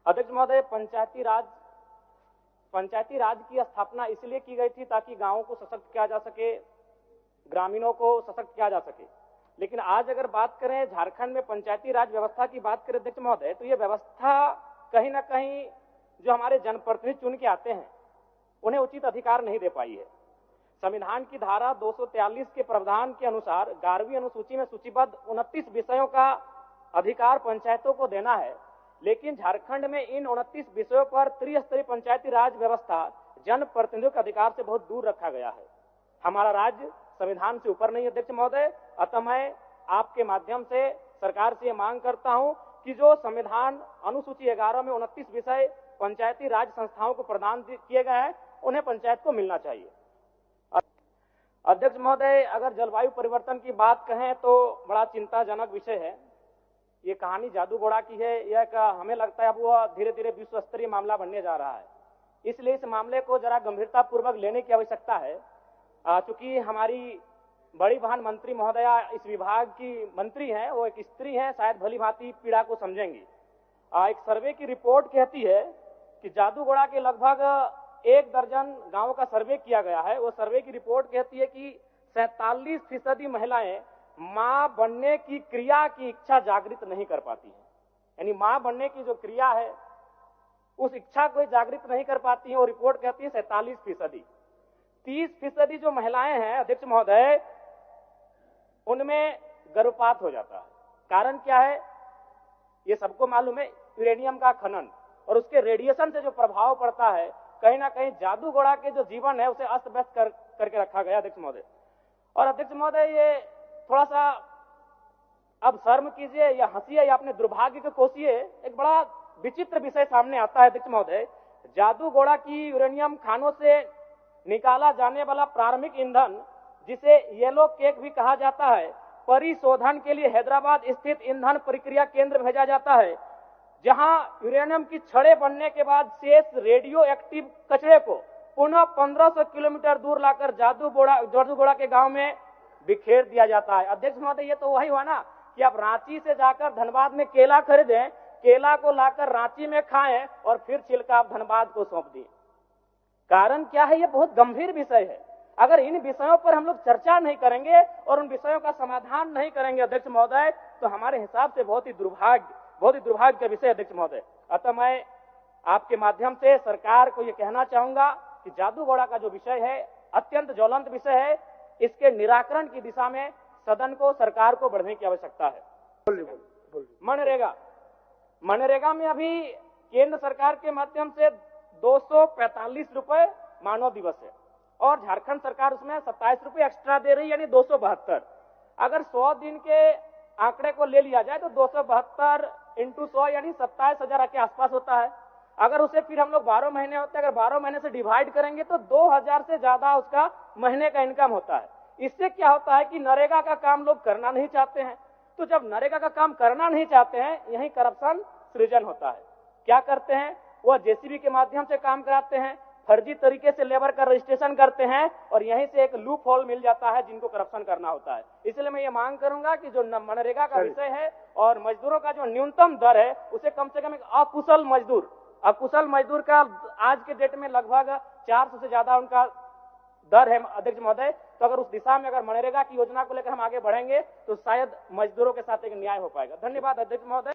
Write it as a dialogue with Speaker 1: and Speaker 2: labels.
Speaker 1: अध्यक्ष महोदय, पंचायती राज की स्थापना इसलिए की गई थी ताकि गांवों को सशक्त किया जा सके, ग्रामीणों को सशक्त किया जा सके। लेकिन आज अगर बात करें झारखंड में पंचायती राज व्यवस्था की बात करें अध्यक्ष महोदय, तो ये व्यवस्था कहीं ना कहीं जो हमारे जनप्रतिनिधि चुन के आते हैं उन्हें उचित अधिकार नहीं दे पाई है। संविधान की धारा 243 के प्रावधान के अनुसार 11वीं अनुसूची में सूचीबद्ध 29 विषयों का अधिकार पंचायतों को देना है, लेकिन झारखंड में इन 29 विषयों पर त्रिस्तरीय पंचायती राज व्यवस्था जनप्रतिनिधियों के अधिकार से बहुत दूर रखा गया है। हमारा राज्य संविधान से ऊपर नहीं अध्यक्ष महोदय। अतः मैं आपके माध्यम से सरकार से मांग करता हूं कि जो संविधान अनुसूची 11 में 29 विषय पंचायती राज संस्थाओं को प्रदान किए गए हैं उन्हें पंचायत को मिलना चाहिए। अध्यक्ष महोदय, अगर जलवायु परिवर्तन की बात कहें तो बड़ा चिंताजनक विषय है। ये कहानी जादूगोड़ा की है। यह हमें लगता है अब वह धीरे धीरे विश्व स्तरीय मामला बनने जा रहा है, इसलिए इस मामले को जरा गंभीरता पूर्वक लेने की आवश्यकता है। चूंकि हमारी बड़ी बहन मंत्री महोदया इस विभाग की मंत्री हैं, वो एक स्त्री हैं, शायद भली भांति पीड़ा को समझेंगी। एक सर्वे की रिपोर्ट कहती है कि जादूगोड़ा के लगभग 1 दर्जन गांवों का सर्वे किया गया है। वो सर्वे की रिपोर्ट कहती है कि 47% महिलाएं मां बनने की क्रिया की इच्छा जागृत नहीं कर पाती है। यानी मां बनने की जो क्रिया है उस इच्छा को जागृत नहीं कर पाती है। वो रिपोर्ट कहती है 47%। 30% जो महिलाएं हैं अध्यक्ष महोदय, उनमें गर्भपात हो जाता है। कारण क्या है? ये सबको मालूम है, यूरेनियम का खनन और उसके रेडिएशन से जो प्रभाव पड़ता है, कहीं ना कहीं जादूगोड़ा के जो जीवन है उसे अस्त व्यस्त करके रखा गया अध्यक्ष महोदय। और अध्यक्ष महोदय, ये थोड़ा सा अब शर्म कीजिए या हंसिए या अपने दुर्भाग्य को कोसिए, एक बड़ा विचित्र विषय सामने आता है अध्यक्ष महोदय। जादूगोड़ा की यूरेनियम खानों से निकाला जाने वाला प्रारंभिक ईंधन, जिसे येलो केक भी कहा जाता है, परिशोधन के लिए हैदराबाद स्थित ईंधन प्रक्रिया केंद्र भेजा जाता है, जहां यूरेनियम की छड़ें बनने के बाद शेष रेडियो एक्टिव कचरे को पुनः 1500 किलोमीटर दूर लाकर जादूगोड़ा के गांव में बिखेर दिया जाता है। अध्यक्ष महोदय, ये तो वही हुआ ना कि आप रांची से जाकर धनबाद में केला खरीदें, केला को लाकर रांची में खाएं और फिर छिलका आप धनबाद को सौंप दिए। कारण क्या है? ये बहुत गंभीर विषय है। अगर इन विषयों पर हम लोग चर्चा नहीं करेंगे और उन विषयों का समाधान नहीं करेंगे अध्यक्ष महोदय, तो हमारे हिसाब से बहुत ही दुर्भाग्य का विषय अध्यक्ष महोदय। अतः मैं आपके माध्यम से सरकार को ये कहना चाहूंगा कि जादूगोड़ा का जो विषय है अत्यंत ज्वलंत विषय है। इसके निराकरण की दिशा में सदन को, सरकार को बढ़ने की आवश्यकता है। मनरेगा में अभी केंद्र सरकार के माध्यम से 245 रुपए मानव दिवस है और झारखंड सरकार उसमें 27 रुपए एक्स्ट्रा दे रही है, यानी 272। अगर 100 दिन के आंकड़े को ले लिया जाए तो 272 × 100 यानी 27,000 के आसपास होता है। अगर उसे फिर हम लोग 12 महीने होते हैं, अगर 12 महीने से डिवाइड करेंगे तो 2000 से ज्यादा उसका महीने का इनकम होता है। इससे क्या होता है कि नरेगा का काम लोग करना नहीं चाहते हैं। तो जब नरेगा का काम करना नहीं चाहते हैं, यही करप्शन सृजन होता है। क्या करते हैं? वह जेसीबी के माध्यम से काम कराते हैं, फर्जी तरीके से लेबर का रजिस्ट्रेशन करते हैं और यहीं से एक लूप होल मिल जाता है जिनको करप्शन करना होता है। इसलिए मैं ये मांग करूंगा कि जो मनरेगा का विषय है और मजदूरों का जो न्यूनतम दर है उसे कम से कम एक अकुशल मजदूर का आज के डेट में लगभग 400 से ज्यादा उनका दर है अध्यक्ष महोदय। तो अगर उस दिशा में अगर मनरेगा की योजना को लेकर हम आगे बढ़ेंगे तो शायद मजदूरों के साथ एक न्याय हो पाएगा। धन्यवाद अध्यक्ष महोदय।